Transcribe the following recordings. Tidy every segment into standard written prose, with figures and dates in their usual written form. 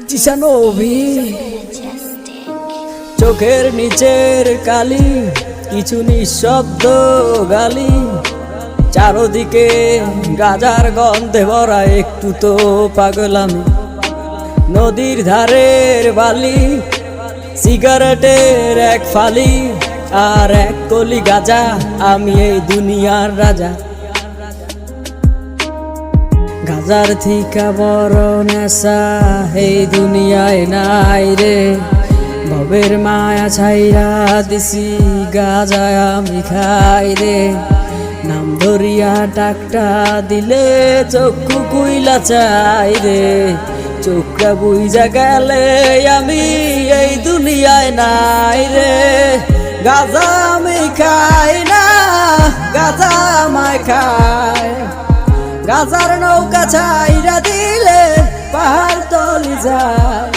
চিসানবি চোখের নিচের কালি কিছু নিঃশব্দ গালি চারদিকে গাজার গন্ধে ভরা একটু তো পাগল আমি নদীর ধারের বালি সিগারেটের এক ফালি আর এক কলি গাজা আমি এই দুনিয়ার রাজা গাজার থিকা বড় নেশা এই দুনিয়ায় নাই রে ভবের মায়া ছাইরা দিছি গাজায় আমি খাই রে নাম ধরিয়া টাকটা দিলে চক্ষু কুইলা চাই রে চোখটা বুইজা গেলে আমি এই দুনিয়ায় নাই রে গাজা আমি খাই না গাজা আমায় খায় গাজার নৌকা ছাইরা দিলে পাহাড় তলি যায়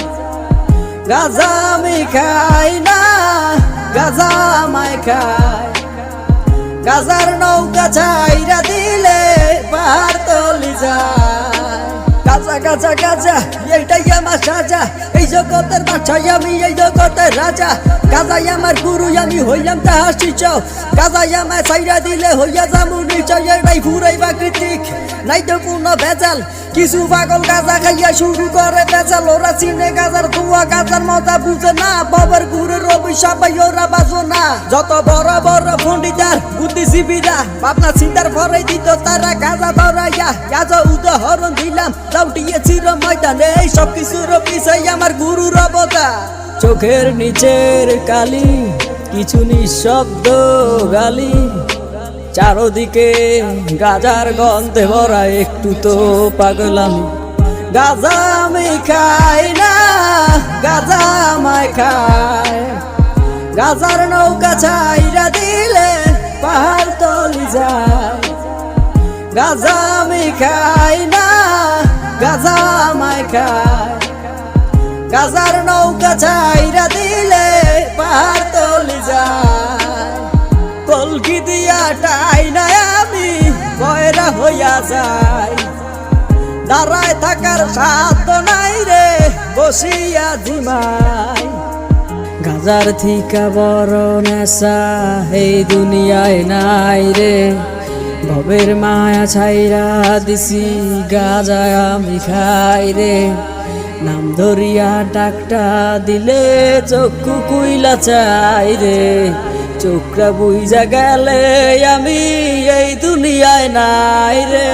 গাজা আমি খাই না গাজা আমায় খায় গাজার নৌকা ছাইরা দিলে পাহাড় তলি যায় গাজা গাজা গাজা এইটাই আমার সাজা এই জগতের বাচ্চাই আমি এই জগতের রাজা গাজাই আমার গুরু আমি হইলাম তাহার শিষ্য গাজাই আমায় ছাইরা দিলে হইয়া যামু নিশ্চয় এটাই পুরাই প্রাকৃতিক নাই তো কোনো ভেজাল কিছু পাগল গাজা খাইয়া শুরু করে ভেজাল ওরা চিনে গাজার ধোয়া গাজার মজা বুঝে না বাবার গুরুর অভিশাপ ওরা বাঁচো না যত বড় বড় পণ্ডিতার বুদ্ধিজীবীরা ভাবনা চিন্তার পরে দিত তারা গাজা ধরাইয়া গাজা উদাহরণ দিলাম লাউটিয়ে চির ময়দানে এই সব কিছুর পিছাই আমার গুরুর অবদান চোখের নিচের কালি কিছু নিঃশব্দ গালি চারদিকে গাজার গন্ধে ভরা একটু তো পাগল আমি গাজা আমি খাই না গাজা আমায় খায় গাজার নৌকা ছাইরা দিলে পাহাড় তলি যায় গাজা আমি খাই না গাজা আমায় খায় গাজার নৌকা ছাইরা দিলে পাহাড় তলি যায় কলকি দিয়া টাই না আমি বয়রা হইয়া যাই দাঁড়ায় থাকার সাধ্য নাই রে বসিয়া ধিমাই গাজার থিকা বড় নেশা এই দুনিয়ায় নাই রে ভবের মায়া ছাইরা দিছি গাজায় আমি খাই রে নাম ধরিয়া টাকটা দিলে চক্ষু কুইলা চাই রে চোখটা বুইজা গেলে আমি এই দুনিয়ায় নাই রে।